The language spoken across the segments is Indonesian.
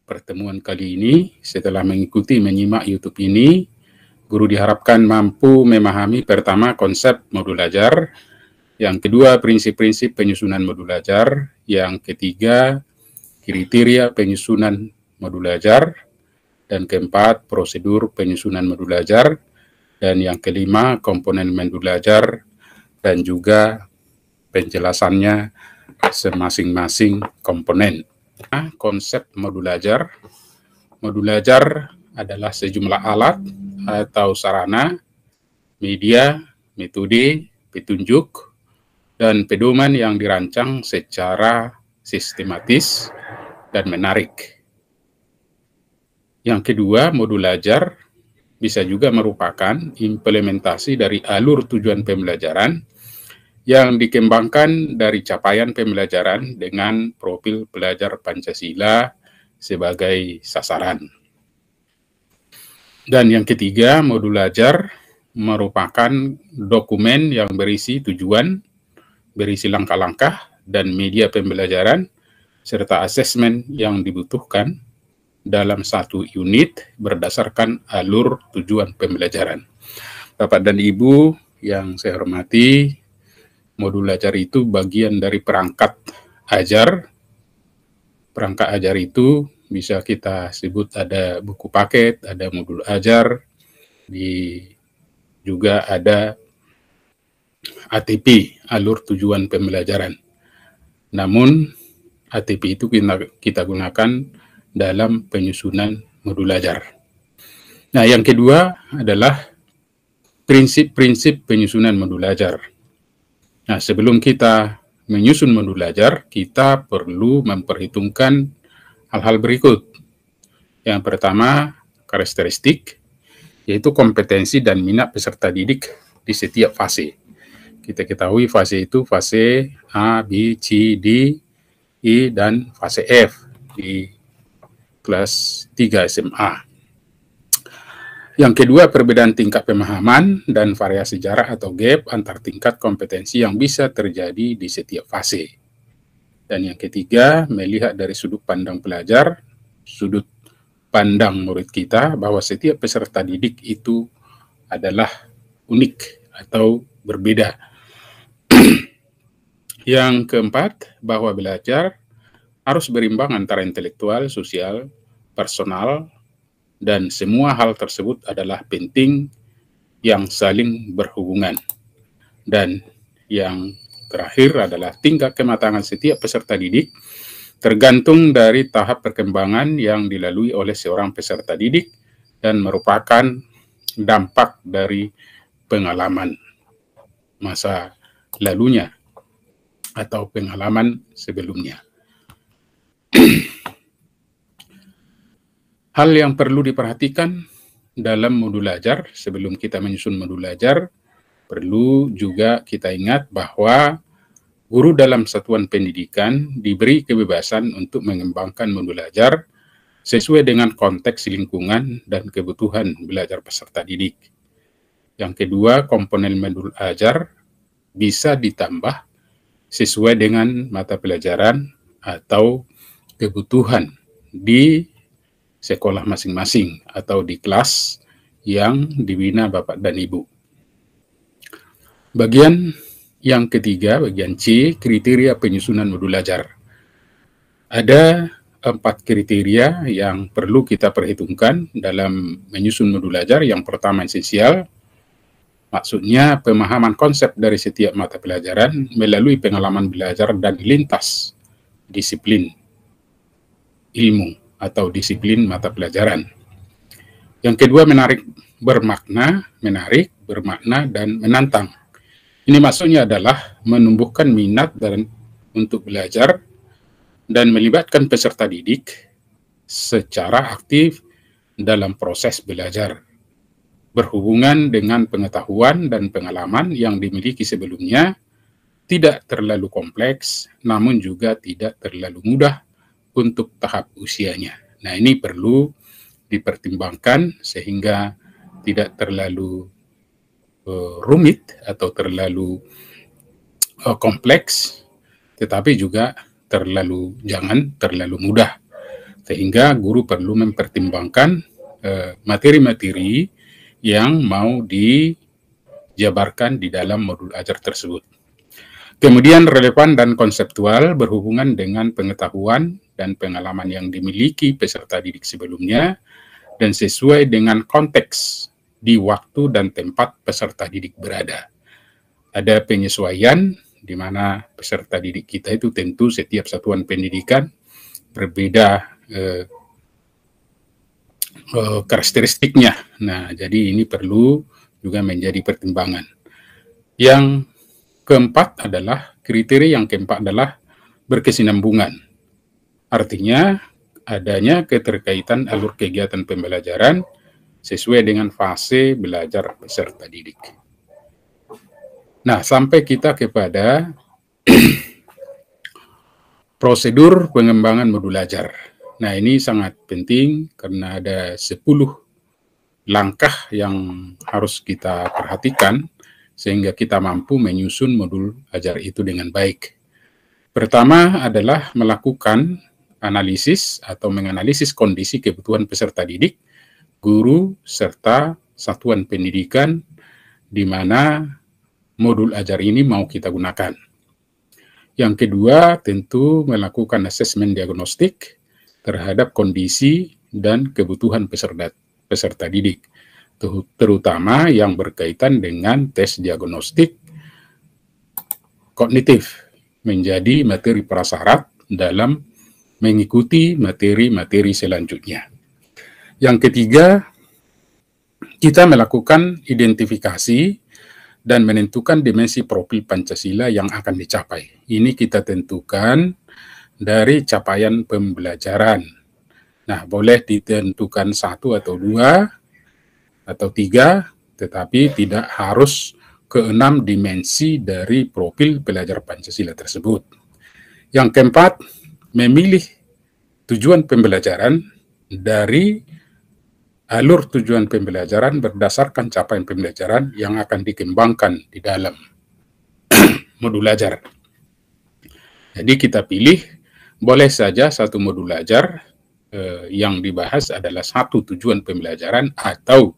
pertemuan kali ini, setelah menyimak YouTube ini, guru diharapkan mampu memahami pertama konsep modul ajar, yang kedua prinsip-prinsip penyusunan modul ajar, yang ketiga kriteria penyusunan modul ajar, dan keempat prosedur penyusunan modul ajar, dan yang kelima komponen modul ajar dan juga penjelasannya masing-masing komponen. Konsep modul ajar. Modul ajar adalah sejumlah alat atau sarana, media, metode, petunjuk, dan pedoman yang dirancang secara sistematis dan menarik. Yang kedua, modul ajar bisa juga merupakan implementasi dari alur tujuan pembelajaran yang dikembangkan dari capaian pembelajaran dengan profil pelajar Pancasila sebagai sasaran. Dan yang ketiga, modul ajar merupakan dokumen yang berisi tujuan, berisi langkah-langkah dan media pembelajaran, serta asesmen yang dibutuhkan dalam satu unit berdasarkan alur tujuan pembelajaran. Bapak dan Ibu yang saya hormati, modul ajar itu bagian dari perangkat ajar. Perangkat ajar itu bisa kita sebut ada buku paket, ada modul ajar, juga ada ATP, alur tujuan pembelajaran. Namun, ATP itu kita gunakan dalam penyusunan modul ajar. Nah, yang kedua adalah prinsip-prinsip penyusunan modul ajar. Nah, sebelum kita menyusun modul ajar, kita perlu memperhitungkan hal-hal berikut. Yang pertama, karakteristik, yaitu kompetensi dan minat peserta didik di setiap fase. Kita ketahui fase itu fase A, B, C, D, E, dan fase F di kelas 3 SMA. Yang kedua, perbedaan tingkat pemahaman dan variasi jarak atau gap antar tingkat kompetensi yang bisa terjadi di setiap fase. Dan yang ketiga, melihat dari sudut pandang pelajar, sudut pandang murid kita, bahwa setiap peserta didik itu adalah unik atau berbeda. Yang keempat, bahwa belajar harus berimbang antara intelektual, sosial, personal, dan semua hal tersebut adalah penting yang saling berhubungan. Dan yang terakhir adalah tingkat kematangan setiap peserta didik tergantung dari tahap perkembangan yang dilalui oleh seorang peserta didik dan merupakan dampak dari pengalaman masa lalunya atau pengalaman sebelumnya. Hal yang perlu diperhatikan dalam modul ajar, sebelum kita menyusun modul ajar, perlu juga kita ingat bahwa guru dalam satuan pendidikan diberi kebebasan untuk mengembangkan modul ajar sesuai dengan konteks lingkungan dan kebutuhan belajar peserta didik. Yang kedua, komponen modul ajar bisa ditambah sesuai dengan mata pelajaran atau kebutuhan di sekolah masing-masing atau di kelas yang dibina Bapak dan Ibu. Bagian yang ketiga, bagian C, kriteria penyusunan modul ajar. Ada 4 kriteria yang perlu kita perhitungkan dalam menyusun modul ajar. Yang pertama, esensial, maksudnya pemahaman konsep dari setiap mata pelajaran melalui pengalaman belajar dan lintas disiplin ilmu atau disiplin mata pelajaran. Yang kedua, bermakna, dan menantang. Ini maksudnya adalah menumbuhkan minat untuk belajar dan melibatkan peserta didik secara aktif dalam proses belajar, berhubungan dengan pengetahuan dan pengalaman yang dimiliki sebelumnya, tidak terlalu kompleks, namun juga tidak terlalu mudah untuk tahap usianya. Nah, ini perlu dipertimbangkan sehingga tidak terlalu rumit atau terlalu kompleks, tetapi juga jangan terlalu mudah. Sehingga guru perlu mempertimbangkan materi-materi yang mau dijabarkan di dalam modul ajar tersebut. Kemudian relevan dan konseptual berhubungan dengan pengetahuan dan pengalaman yang dimiliki peserta didik sebelumnya dan sesuai dengan konteks di waktu dan tempat peserta didik berada. Ada penyesuaian di mana peserta didik kita itu tentu setiap satuan pendidikan berbeda karakteristiknya. Nah, jadi ini perlu juga menjadi pertimbangan. Yang keempat adalah, kriteria yang keempat adalah berkesinambungan. Artinya, adanya keterkaitan alur kegiatan pembelajaran sesuai dengan fase belajar peserta didik. Nah, sampai kita kepada prosedur pengembangan modul ajar. Nah, ini sangat penting karena ada 10 langkah yang harus kita perhatikan sehingga kita mampu menyusun modul ajar itu dengan baik. Pertama adalah melakukan analisis atau menganalisis kondisi kebutuhan peserta didik, guru, serta satuan pendidikan di mana modul ajar ini mau kita gunakan. Yang kedua, tentu melakukan asesmen diagnostik terhadap kondisi dan kebutuhan peserta didik, terutama yang berkaitan dengan tes diagnostik kognitif menjadi materi prasyarat dalam mengikuti materi-materi selanjutnya. Yang ketiga, kita melakukan identifikasi dan menentukan dimensi profil Pancasila yang akan dicapai. Ini kita tentukan dari capaian pembelajaran. Nah, boleh ditentukan 1 atau 2 atau 3, tetapi tidak harus ke-6 dimensi dari profil belajar Pancasila tersebut. Yang keempat, memilih tujuan pembelajaran dari alur tujuan pembelajaran berdasarkan capaian pembelajaran yang akan dikembangkan di dalam modul ajar. Jadi kita pilih, boleh saja satu modul ajar yang dibahas adalah satu tujuan pembelajaran atau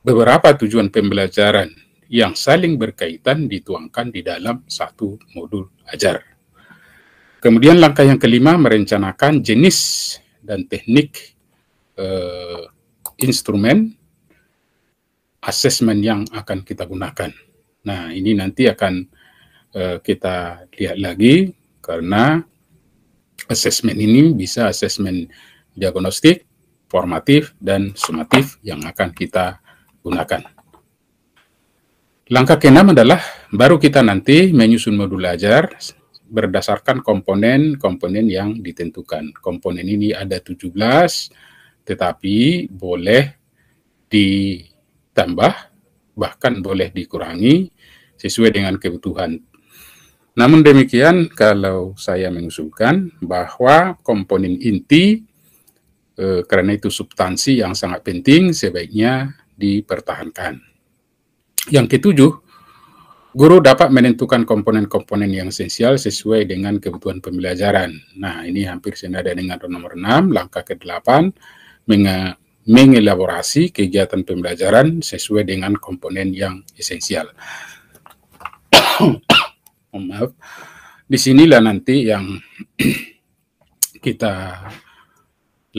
beberapa tujuan pembelajaran yang saling berkaitan dituangkan di dalam satu modul ajar. Kemudian langkah yang kelima, merencanakan jenis dan teknik instrumen asesmen yang akan kita gunakan. Nah, ini nanti akan kita lihat lagi karena asesmen ini bisa asesmen diagnostik, formatif, dan sumatif yang akan kita gunakan. Langkah ke-6 adalah baru kita nanti menyusun modul ajar berdasarkan komponen-komponen yang ditentukan. Komponen ini ada 17, tetapi boleh ditambah, bahkan boleh dikurangi sesuai dengan kebutuhan. Namun demikian, kalau saya mengusulkan bahwa komponen inti, karena itu substansi yang sangat penting, sebaiknya dipertahankan. Yang ketujuh, guru dapat menentukan komponen-komponen yang esensial sesuai dengan kebutuhan pembelajaran. Nah, ini hampir senada dengan nomor 6, langkah ke-8, mengelaborasi kegiatan pembelajaran sesuai dengan komponen yang esensial. Maaf, disinilah nanti yang kita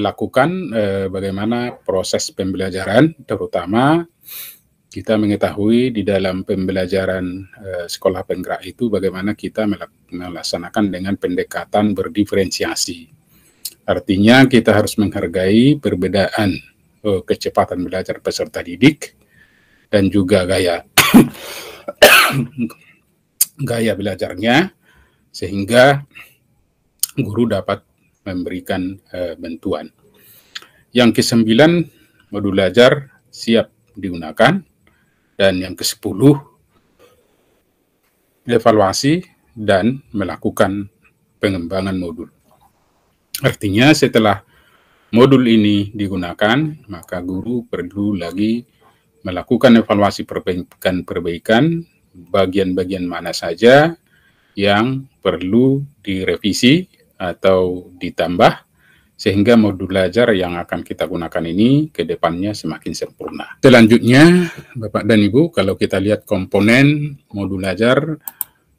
lakukan bagaimana proses pembelajaran, terutama kita mengetahui di dalam pembelajaran sekolah penggerak itu bagaimana kita melaksanakan dengan pendekatan berdiferensiasi. Artinya kita harus menghargai perbedaan kecepatan belajar peserta didik dan juga gaya gaya belajarnya, sehingga guru dapat memberikan bantuan. Yang ke-9, modul ajar siap digunakan. Dan yang ke-10, evaluasi dan melakukan pengembangan modul. Artinya setelah modul ini digunakan, maka guru perlu lagi melakukan evaluasi perbaikan bagian-bagian mana saja yang perlu direvisi atau ditambah sehingga modul belajar yang akan kita gunakan ini ke depannya semakin sempurna. Selanjutnya, Bapak dan Ibu, kalau kita lihat komponen modul belajar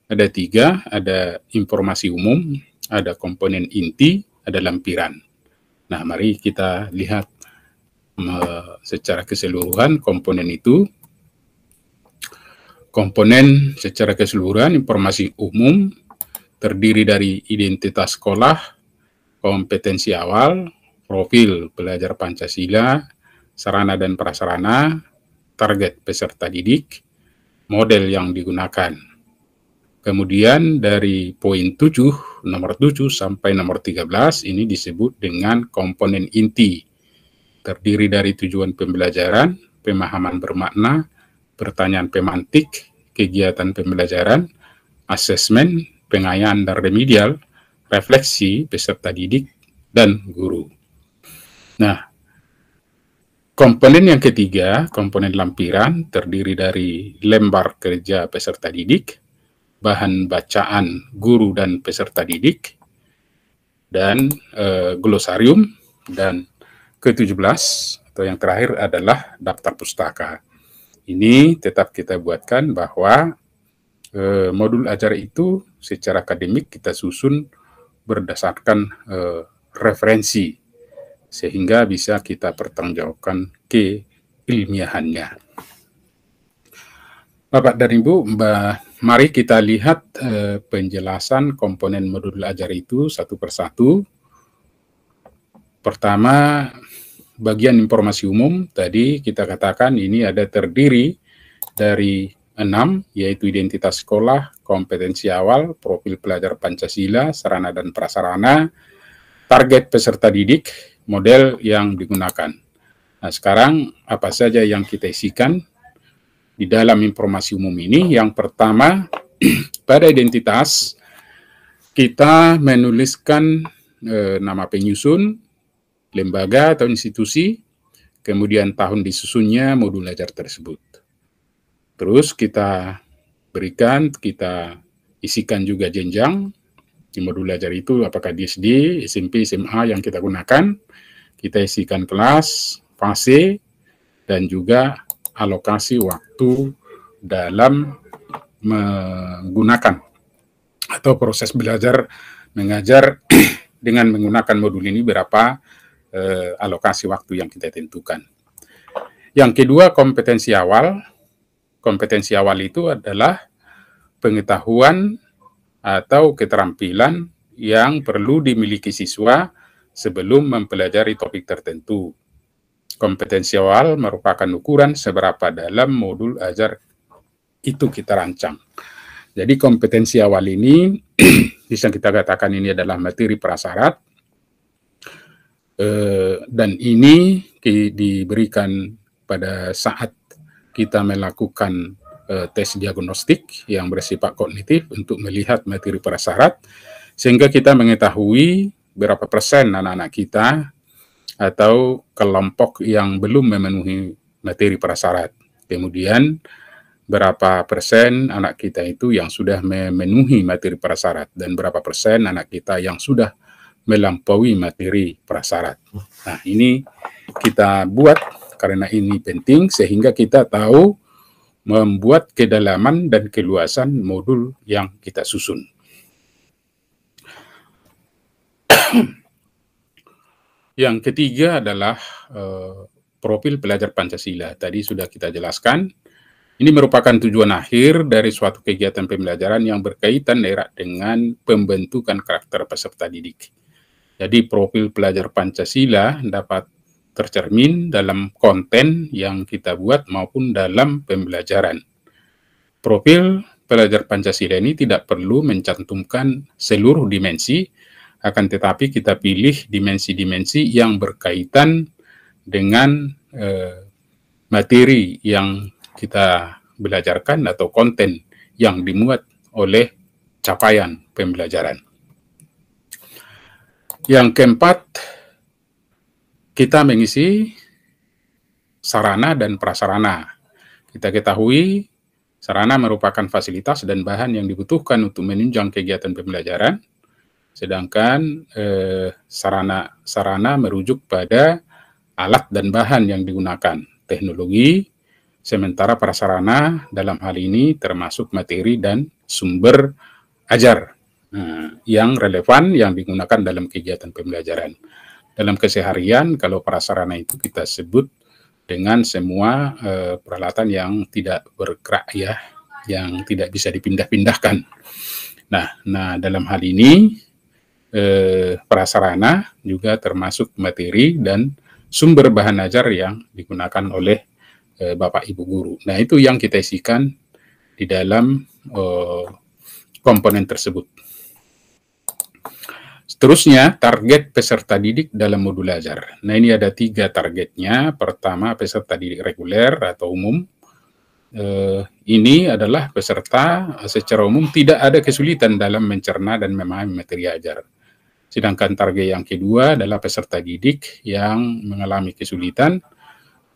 ada 3, ada informasi umum, ada komponen inti, ada lampiran. Nah, mari kita lihat secara keseluruhan komponen itu. Komponen secara keseluruhan informasi umum terdiri dari identitas sekolah, kompetensi awal, profil belajar Pancasila, sarana dan prasarana, target peserta didik, model yang digunakan. Kemudian dari poin 7, nomor 7 sampai nomor 13 ini disebut dengan komponen inti. Terdiri dari tujuan pembelajaran, pemahaman bermakna, pertanyaan pemantik, kegiatan pembelajaran, asesmen, pengayaan dan remedial, refleksi peserta didik, dan guru. Nah, komponen yang ketiga, komponen lampiran, terdiri dari lembar kerja peserta didik, bahan bacaan guru dan peserta didik, dan glosarium, dan ke-17 atau yang terakhir adalah daftar pustaka. Ini tetap kita buatkan bahwa modul ajar itu secara akademik kita susun berdasarkan referensi, sehingga bisa kita pertanggungjawabkan keilmiahannya. Bapak dan Ibu, mari kita lihat penjelasan komponen modul ajar itu satu persatu. Pertama, bagian informasi umum, tadi kita katakan ini ada terdiri dari 6, yaitu identitas sekolah, kompetensi awal, profil pelajar Pancasila, sarana dan prasarana, target peserta didik, model yang digunakan. Nah, sekarang apa saja yang kita isikan di dalam informasi umum ini? Yang pertama, pada identitas, kita menuliskan nama penyusun, lembaga atau institusi, kemudian tahun disusunnya modul belajar tersebut. Terus kita isikan juga jenjang di modul belajar itu, apakah di SD, SMP, SMA yang kita gunakan. Kita isikan kelas, fase, dan juga alokasi waktu dalam menggunakan atau proses belajar mengajar dengan menggunakan modul ini, berapa alokasi waktu yang kita tentukan. Yang kedua, kompetensi awal. Kompetensi awal itu adalah pengetahuan atau keterampilan yang perlu dimiliki siswa sebelum mempelajari topik tertentu. Kompetensi awal merupakan ukuran seberapa dalam modul ajar itu kita rancang. Jadi kompetensi awal ini bisa kita katakan ini adalah materi prasyarat, dan ini diberikan pada saat kita melakukan tes diagnostik yang bersifat kognitif untuk melihat materi prasyarat, sehingga kita mengetahui berapa persen anak-anak kita atau kelompok yang belum memenuhi materi prasyarat. Kemudian berapa persen anak kita itu yang sudah memenuhi materi prasyarat, dan berapa persen anak kita yang sudah melampaui materi prasyarat. Nah, ini kita buat karena ini penting, sehingga kita tahu membuat kedalaman dan keluasan modul yang kita susun. Yang ketiga adalah profil pelajar Pancasila. Tadi sudah kita jelaskan. Ini merupakan tujuan akhir dari suatu kegiatan pembelajaran yang berkaitan erat dengan pembentukan karakter peserta didik. Jadi profil pelajar Pancasila dapat tercermin dalam konten yang kita buat maupun dalam pembelajaran. Profil pelajar Pancasila ini tidak perlu mencantumkan seluruh dimensi, akan tetapi kita pilih dimensi-dimensi yang berkaitan dengan materi yang kita belajarkan atau konten yang dimuat oleh capaian pembelajaran. Yang keempat, kita mengisi sarana dan prasarana. Kita ketahui sarana merupakan fasilitas dan bahan yang dibutuhkan untuk menunjang kegiatan pembelajaran. sedangkan sarana merujuk pada alat dan bahan yang digunakan, teknologi, sementara prasarana dalam hal ini termasuk materi dan sumber ajar yang relevan yang digunakan dalam kegiatan pembelajaran. Dalam keseharian, kalau prasarana itu kita sebut dengan semua peralatan yang tidak bergerak ya, yang tidak bisa dipindah-pindahkan. Nah, dalam hal ini prasarana juga termasuk materi dan sumber bahan ajar yang digunakan oleh Bapak Ibu guru. Nah, itu yang kita isikan di dalam komponen tersebut. Seterusnya, target peserta didik dalam modul ajar. Nah, ini ada 3 targetnya. Pertama, peserta didik reguler atau umum. Ini adalah peserta secara umum tidak ada kesulitan dalam mencerna dan memahami materi ajar. Sedangkan target yang kedua adalah peserta didik yang mengalami kesulitan,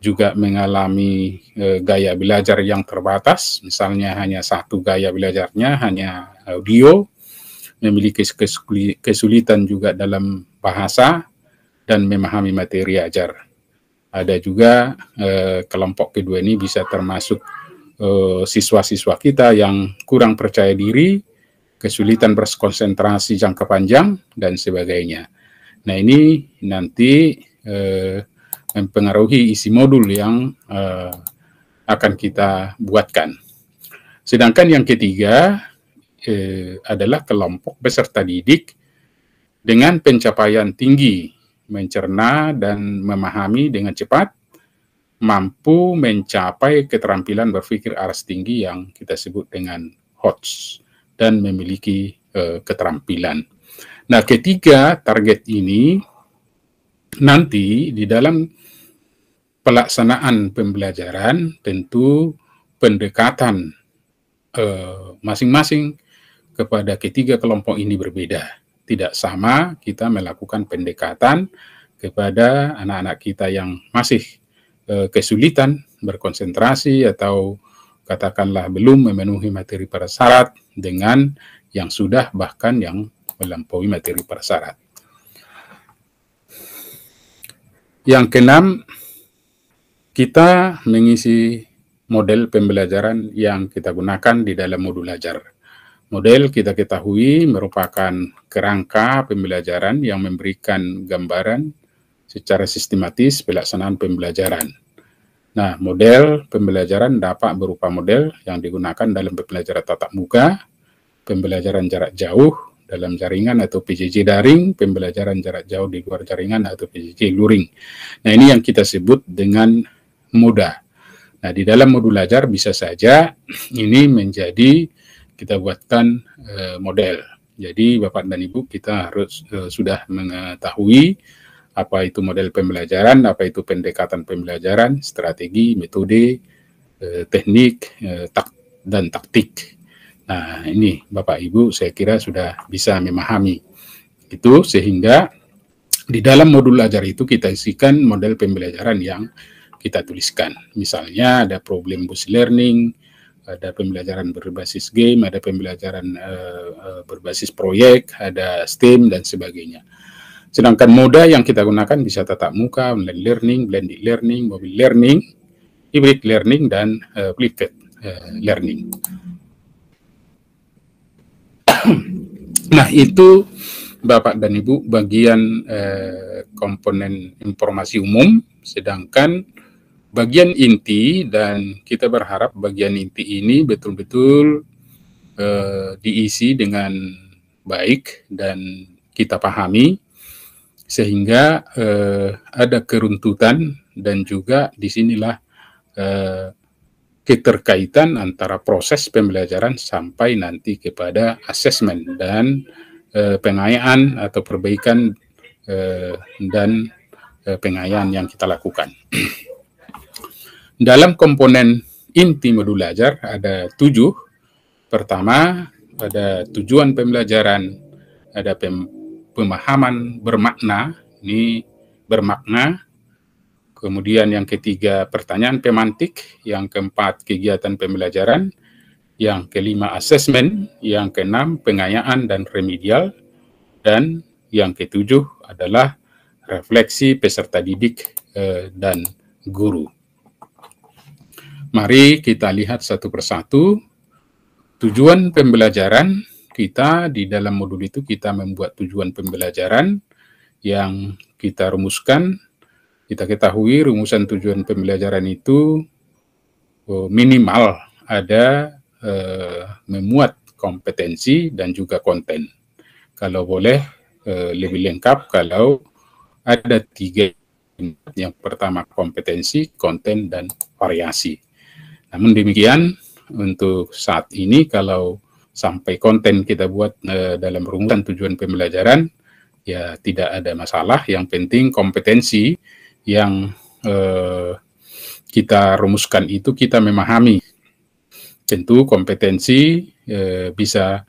juga mengalami gaya belajar yang terbatas, misalnya hanya satu gaya belajarnya, hanya audio, memiliki kesulitan juga dalam bahasa dan memahami materi ajar. Ada juga kelompok kedua ini bisa termasuk siswa-siswa kita yang kurang percaya diri, kesulitan berkonsentrasi jangka panjang, dan sebagainya. Nah, ini nanti mempengaruhi isi modul yang akan kita buatkan. Sedangkan yang ketiga adalah kelompok peserta didik dengan pencapaian tinggi, mencerna dan memahami dengan cepat, mampu mencapai keterampilan berpikir aras tinggi yang kita sebut dengan HOTS, dan memiliki keterampilan. Nah, ketiga target ini nanti di dalam pelaksanaan pembelajaran tentu pendekatan masing-masing kepada ketiga kelompok ini berbeda. Tidak sama kita melakukan pendekatan kepada anak-anak kita yang masih kesulitan berkonsentrasi atau katakanlah belum memenuhi materi prasyarat dengan yang sudah bahkan yang melampaui materi prasyarat. Yang keenam, kita mengisi model pembelajaran yang kita gunakan di dalam modul ajar. Model kita ketahui merupakan kerangka pembelajaran yang memberikan gambaran secara sistematis pelaksanaan pembelajaran. Nah, model pembelajaran dapat berupa model yang digunakan dalam pembelajaran tatap muka, pembelajaran jarak jauh dalam jaringan atau PJJ daring, pembelajaran jarak jauh di luar jaringan atau PJJ luring. Nah, ini yang kita sebut dengan moda. Nah, di dalam modul ajar bisa saja ini menjadi kita buatkan model. Jadi, Bapak dan Ibu, kita harus sudah mengetahui apa itu model pembelajaran, apa itu pendekatan pembelajaran, strategi, metode, teknik, dan taktik. Nah, ini Bapak Ibu saya kira sudah bisa memahami itu, sehingga di dalam modul ajar itu kita isikan model pembelajaran yang kita tuliskan. Misalnya ada problem based learning, ada pembelajaran berbasis game, ada pembelajaran berbasis proyek, ada STEM, dan sebagainya. Sedangkan moda yang kita gunakan bisa tatap muka, online learning, blended learning, mobile learning, hybrid learning, dan flipped learning. Nah, itu Bapak dan Ibu bagian komponen informasi umum, sedangkan bagian inti, dan kita berharap bagian inti ini betul-betul diisi dengan baik dan kita pahami, sehingga ada keruntutan dan juga disinilah keterkaitan antara proses pembelajaran sampai nanti kepada asesmen dan pengayaan atau perbaikan dan pengayaan yang kita lakukan. Dalam komponen inti modul ajar ada 7. Pertama, ada tujuan pembelajaran, ada pemahaman bermakna, ini bermakna. Kemudian yang ketiga, pertanyaan pemantik. Yang keempat, kegiatan pembelajaran. Yang kelima, asesmen. Yang keenam, pengayaan dan remedial. Dan yang ketujuh adalah refleksi peserta didik dan guru. Mari kita lihat satu persatu. Tujuan pembelajaran kita di dalam modul itu, kita membuat tujuan pembelajaran yang kita rumuskan. Kita ketahui rumusan tujuan pembelajaran itu minimal ada memuat kompetensi dan juga konten. Kalau boleh lebih lengkap kalau ada 3. Yang pertama kompetensi, konten, dan variasi. Namun demikian, untuk saat ini kalau sampai konten kita buat dalam rumusan tujuan pembelajaran, ya tidak ada masalah. Yang penting kompetensi yang kita rumuskan itu kita memahami. Tentu kompetensi bisa